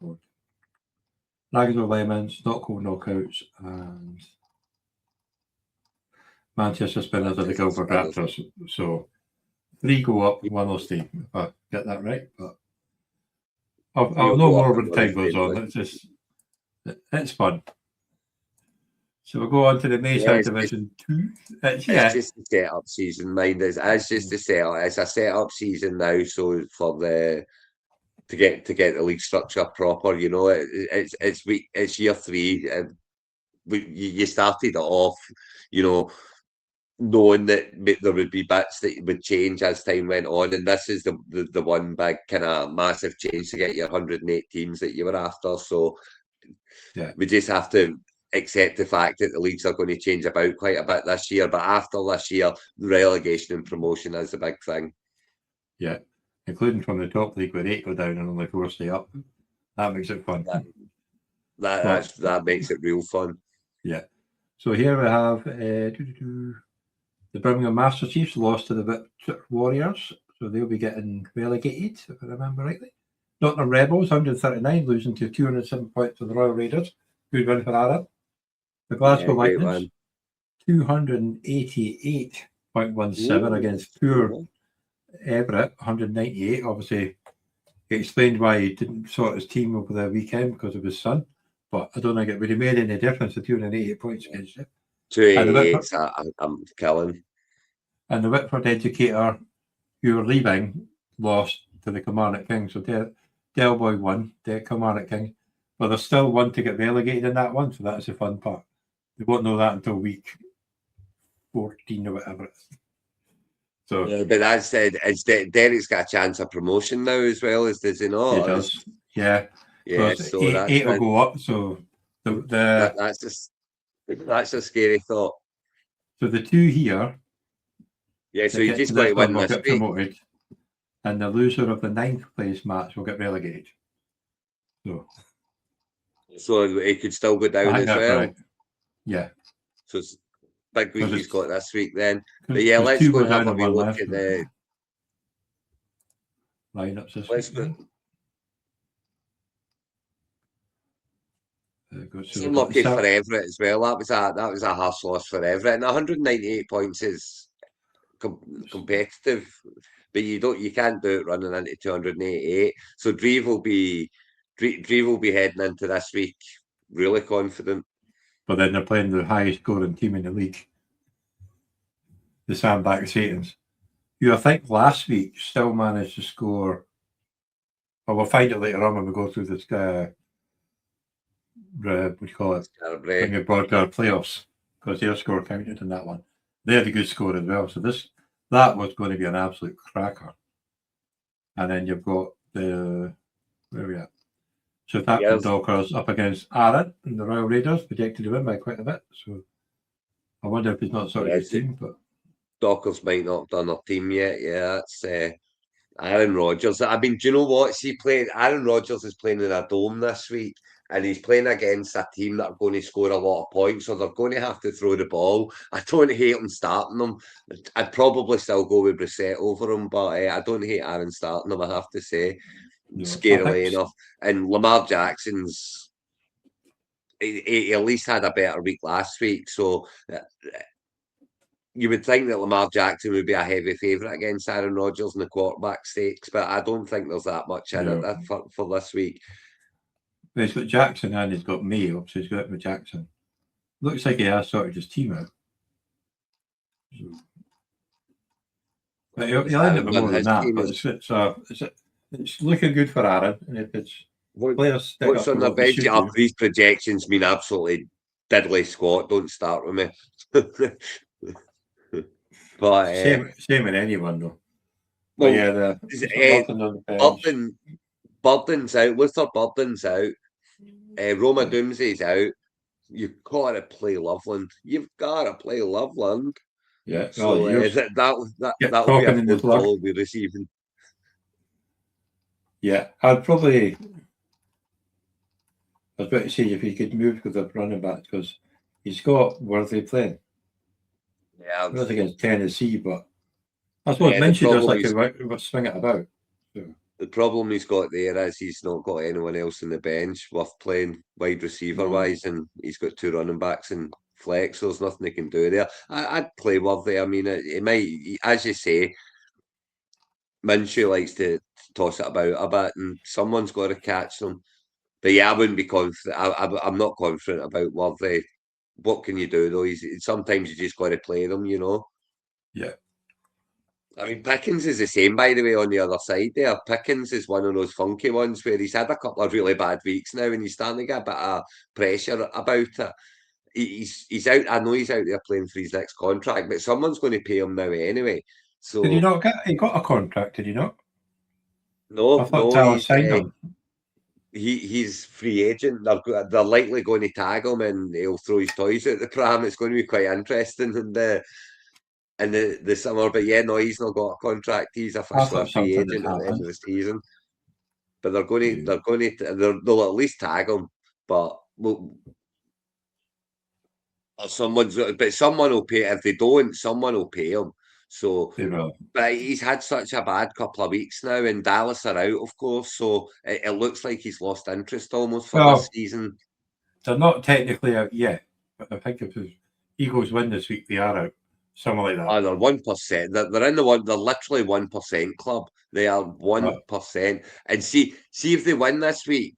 board. Ragdoll Lemons, Not Cold Knockouts, and Manchester Spinners are the Guildford Raptors. So 3 go up, 1 will stay, if I get that right. But I'll know more when time goes on. It's fun. So we'll go on to the Maeshowe Division 2. It's just the set-up season, mind. It's just the set-up. It's a set-up season now, so for to get the league structure proper, you know, it's year 3. You started it off, you know, knowing that there would be bits that would change as time went on, and this is the one big kind of massive change to get your 108 teams that you were after. So we just have to accept the fact that the leagues are going to change about quite a bit this year. But after this year, relegation and promotion is the big thing. Yeah, including from the top league where 8 go down and only 4 stay up. That makes it fun. That makes it real fun. Yeah. So here we have the Birmingham Master Chiefs lost to the Victor Warriors, so they'll be getting relegated, if I remember rightly. Nottingham Rebels, 139, losing to 207 points to the Royal Raiders. Good win for Aaron. The Glasgow Lightning, 288.17 against poor Everett, 198. Obviously, he explained why he didn't sort his team over the weekend because of his son, but I don't think it would have made any difference, the 288 points against you. 288, I'm killing. And the Whitford Educator, who were leaving, lost to the Kilmarnock Kings. So Del Boy won, the Kilmarnock Kings. But there's still one to get relegated in that one, so that's the fun part. We won't know that until week 14 or whatever. So, but that said, Derek's got a chance of promotion now as well, does he not? He does, yeah. So 8 will go up. So that's a scary thought. So the 2 here. Yeah, so you just got to win this week. Promoted, and the loser of the 9th place match will get relegated. So it could still go down as well. Right. Yeah. So it's big week he's got this week then. But yeah, let's go and have a wee look at the lineups this week. Unlucky for Everett as well. That was a harsh loss for Everett. And 198 points is competitive, but you can't do it running into 288. So Dreve will be heading into this week really confident. But then they're playing the highest scoring team in the league, the Sandbach Satans, who I think last week still managed to score. Well, we'll find it later on when we go through this. What do you call it? When you broadcast playoffs, because their score counted in that one. They had a good score as well. So that was going to be an absolute cracker. And then you've got where are we at? Southampton Dockers up against Aaron and the Royal Raiders, projected to win by quite a bit. So I wonder if he's not sorted his team. But Dockers might not have done their team yet. Yeah, that's Aaron Rodgers. I mean, do you know what? Aaron Rodgers is playing in a dome this week, and he's playing against a team that are going to score a lot of points, so they're going to have to throw the ball. I don't hate him starting them. I'd probably still go with Brissett over him, but I don't hate Aaron starting them, I have to say. Scarily enough. And Lamar Jackson's he at least had a better week last week, so you would think that Lamar Jackson would be a heavy favourite against Aaron Rodgers in the quarterback stakes, but I don't think there's that much in it for this week. But he's got Jackson and he's got Mayo, so he's got it with Jackson. Looks like he has sorted his team out. But he'll end up with more than that, but it's looking good for Aaron. And if it's players what's on the bench, these projections mean absolutely diddly squat. Don't start with me. But same in anyone though. Well, Burden's out. Luther Burden's out. Roma Doomsday's out. You've got to play Loveland. Yeah. So that'll be a phone call we'll be receiving. Yeah, I was about to say if he could move with the running back because he's got Worthy playing. Yeah, not against Tennessee, but that's what Minshew does, like to swing it about. So. The problem he's got there is he's not got anyone else in the bench worth playing wide receiver No. wise, and he's got 2 running backs and flex, so there's nothing he can do there. I'd play Worthy. I mean, it might, as you say, Maeshowe likes to toss it about a bit, and someone's got to catch them. But yeah, I wouldn't be confident. I'm not confident about Worthy. What can you do though? Sometimes you just got to play them, you know. Yeah. I mean, Pickens is the same, by the way, on the other side there. Pickens is one of those funky ones where he's had a couple of really bad weeks now and he's starting to get a bit of pressure about it. He's out. I know he's out there playing for his next contract, but someone's going to pay him now anyway. Did he So not get? He got a contract, did he not? I no, thought no, Dallas signed him. he's free agent. They're likely going to tag him and he'll throw his toys out the pram. It's going to be quite interesting in the summer. But yeah, no, he's not got a contract. He's I officially a thought free something had agent at the end of happened. the season. But Yeah. they'll at least tag him. But well, someone will pay. If they don't, someone will pay him. So, They will. but he's had such a bad couple of weeks now, and Dallas are out, of course. So it looks like he's lost interest almost for this Well, season. they're not technically out yet, but I think if the Eagles win this week, they are out. Something like that. Oh, they're 1%. They're in the one. They're literally 1% club. They are 1%. And see if they win this week,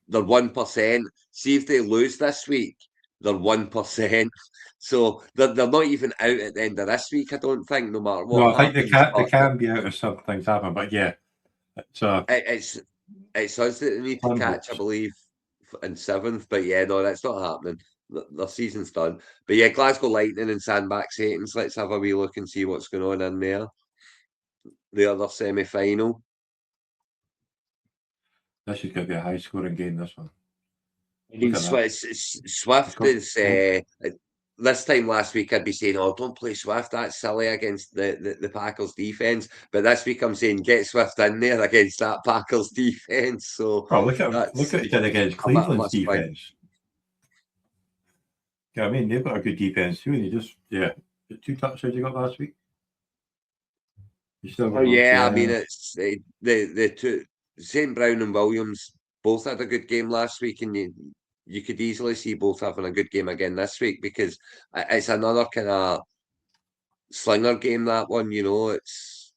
they're 1%. See if they lose this week, they're 1%. So they're not even out at the end of this week. I don't think, no matter No, what I think they happens. can. They But can be out if some things happen. But yeah, it's it's us that they need to fun catch, I hopes. believe, in 7th. But yeah, no, that's not happening. The season's done. But yeah, Glasgow Lightning and Sandbach Satans. Let's have a wee look and see what's going on in there. The other semi-final. This is going to be a high scoring game. This one. I Look mean, at that. Swift is this time last week. I'd be saying, "Oh, don't play Swift. That's silly against the Packers defense." But this week, I'm saying, "Get Swift in there against that Packers defense." So Oh, look at him. Look that's at he did against a bit of Cleveland's a swing. defense. Yeah, I mean they've got a good defense too, and he just the 2 touchdowns he got last week. He still got Oh yeah, I mean, yeah. it's the two St. Brown and Williams both had a good game last week, and you could easily see both having a good game again this week because it's another kind of slinger game. That one, it's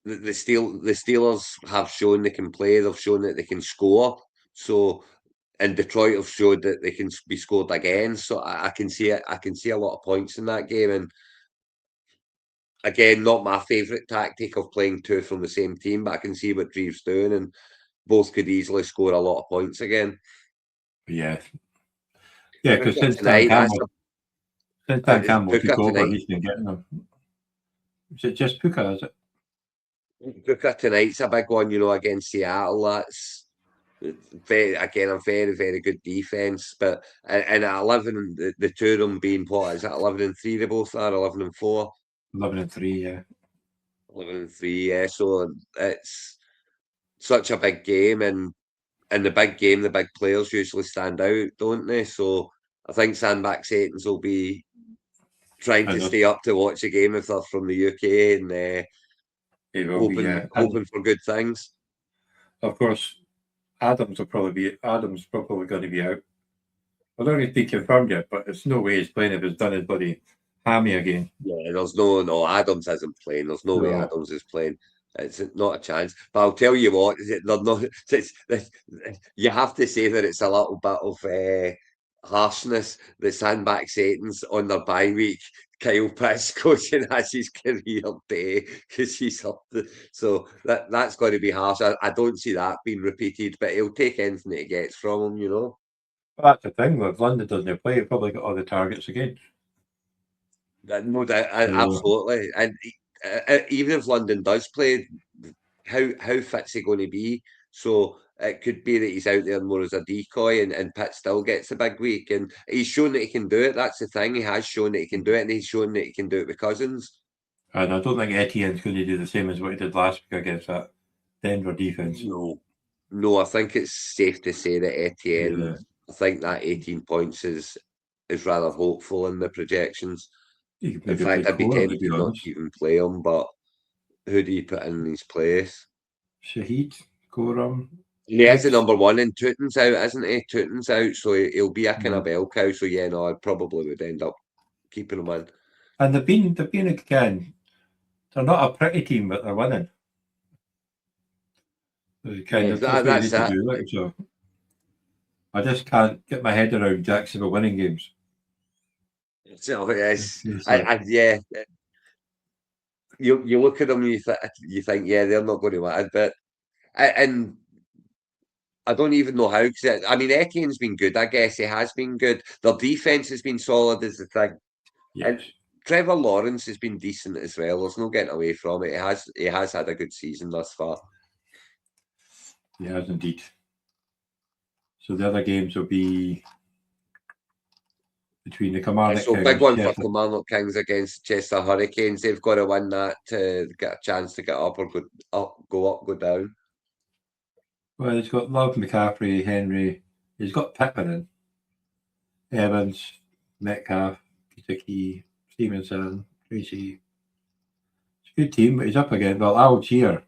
the Steelers have shown they can play. They've shown that they can score. So, and Detroit have showed that they can be scored again. So I can see it. I can see a lot of points in that game. And again, not my favourite tactic of playing two from the same team, but I can see what Dreve's doing, and both could easily score a lot of points again. Yeah, because Puka tonight, since Dan is Campbell took Puka over, tonight. he's been getting them. Is it just Puka? Is it? Puka tonight's a big one, against Seattle. That's a very, very good defense. But and at 11, the two of them being what is it? 11-3, they both are 11-4. 11-3, yeah. 11-3, yeah. So it's such a big game, and in the big game, the big players usually stand out, don't they? So I think Sandbach Satans will be trying to And stay up to watch the game if they're from the UK, and it will be, hoping yeah. And hoping for good things. of course, Adams probably going to be out. I don't know if he confirmed yet, but it's no way he's playing if he's done his bloody hammy again. Yeah, there's no Adams isn't playing. There's no way No, Adams is playing. It's not a chance. But I'll tell you what, they're not. You have to say that it's a little bit of harshness that Sandbach Satan's on their bye week. Kyle Pitts goes and has his career day because he's up. So that's got to be harsh. I don't see that being repeated, but he'll take anything that he gets from him. that's the thing. If London doesn't play, he probably got all the targets again. No doubt, So, absolutely. And even if London does play, how fit's he going to be? So it could be that he's out there more as a decoy, and Pitt still gets a big week. And he's shown that he can do it. That's the thing. He has shown that he can do it, and he's shown that he can do it with Cousins. and I don't think Etienne's going to do the same as what he did last week against that Denver defense. No, I think it's safe to say that Etienne. Yeah. I think that 18 points is rather hopeful in the projections. He could In maybe play fact, I'd be Cora, to tempted be not honest. to even play him, but who do you put in his place? Shahid, Goram. He is the number one, and Tootin's out, isn't he? Tootin's out, so he'll be a kind of bell cow. So yeah, no, I probably would end up keeping him in. And they've been again. They're not a pretty team, but they're winning. That's it. So I just can't get my head around Jacksonville winning games. So yes, yeah. You look at them, and you think, yeah, they're not going to win, but and I don't even know how. Cause Etienne's been good. I guess he has been good. Their defense has been solid, is the thing. Yes. And Trevor Lawrence has been decent as well. There's no getting away from it. He has had a good season thus far. He has indeed. So the other games will be between the Kilmarnock So Kings. Big one for Kilmarnock Kings against Chester Hurricanes. They've got to win that to get a chance to get up or go down. Well, he's got Love, McCaffrey, Henry. He's got Pittman in. Evans, Metcalf, Kitiki, Stevenson, Tracy. It's a good team, but he's up again. Well, Algier.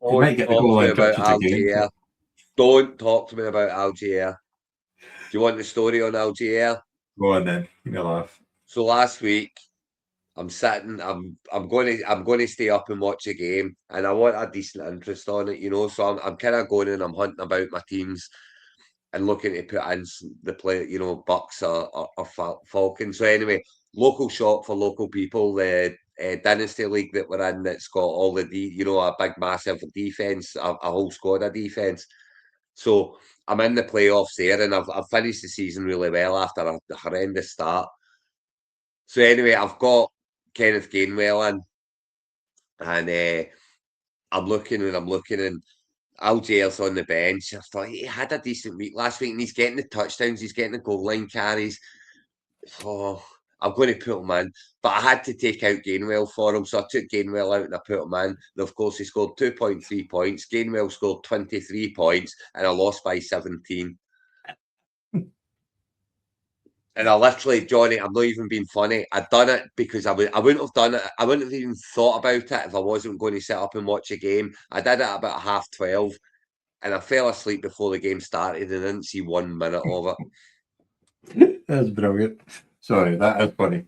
He might get the goal line touches again. Don't talk to me about Algier. Do you want the story on Algier? Go on then. Give me a laugh. So last week, I'm going to stay up and watch a game, and I want a decent interest on it, So I'm kind of going and I'm hunting about my teams and looking to put in the play, Bucks or Falcons. So anyway, local shop for local people. The Dynasty League that we're in, that's got all the a big massive defense, a whole squad of defense. So I'm in the playoffs there, and I've finished the season really well after a horrendous start. So anyway, I've got Kenneth Gainwell in, and I'm looking, and Algier's on the bench. I thought he had a decent week last week, and he's getting the touchdowns, he's getting the goal line carries. Oh, I'm going to put him in, but I had to take out Gainwell for him, so I took Gainwell out and I put him in. And of course, he scored 2.3 points. Gainwell scored 23 points, and I lost by 17. And I literally, Johnny, I'm not even being funny. I'd done it because I wouldn't have done it. I wouldn't have even thought about it if I wasn't going to sit up and watch a game. I did it at about 12:30, and I fell asleep before the game started and didn't see 1 minute of it. That's brilliant. Sorry, that is funny.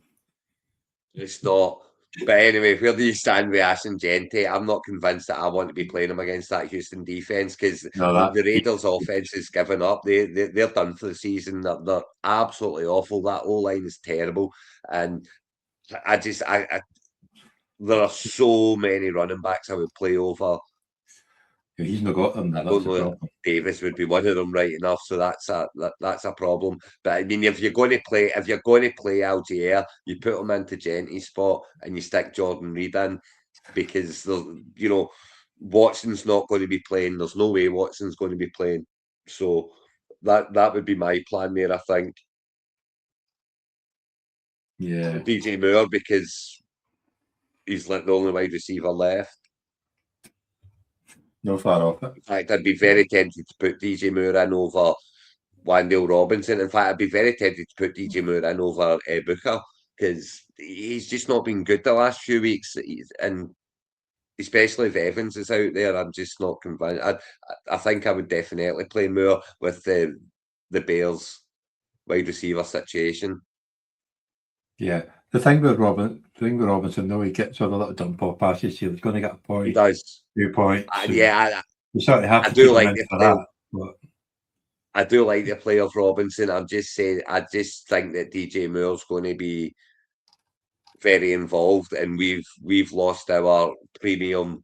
It's not. But anyway, where do you stand with Ashton Gente? I'm not convinced that I want to be playing him against that Houston defense, because the Raiders' offense has given up. They're done for the season. They're absolutely awful. That O-line is terrible, and there are so many running backs I would play over. He's not got them. I don't know. Davis would be one of them, right enough. So that's a problem. But I mean, if you're going to play Algier, you put him into Gente's spot and you stick Jordan Reed in, because Watson's not going to be playing. There's no way Watson's going to be playing. So that would be my plan there, I think. Yeah. DJ Moore, because he's like the only wide receiver left. No far off it. In fact, I'd be very tempted to put DJ Moore in over Wan'Dale Robinson. In fact, I'd be very tempted to put DJ Moore in over Booker, because he's just not been good the last few weeks. And especially if Evans is out there, I'm just not convinced. I think I would definitely play Moore with the Bears wide receiver situation. Yeah. The thing with Robinson, though, he gets all the little dump off passes here. He's going to get a point. He does. 2 points. Yeah, you certainly have to. I do like the play. But I do like the play of Robinson. I just think that DJ Moore's going to be very involved, and we've lost our premium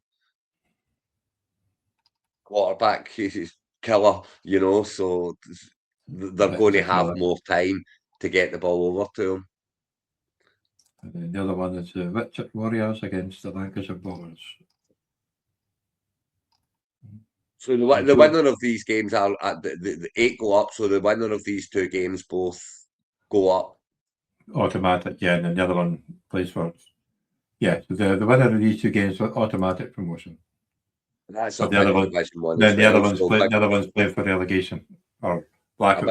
quarterback killer. So they're going to have more time to get the ball over to him. And then the other one is the Richard Warriors against the Lancashire Bombers. So the winner of these games are the 8 go up. So the winner of these 2 games both go up. Automatic, yeah, and then the other one plays for. Yeah, so the winner of these 2 games for automatic promotion. That's the other one. Then the other one's playing for relegation or lack of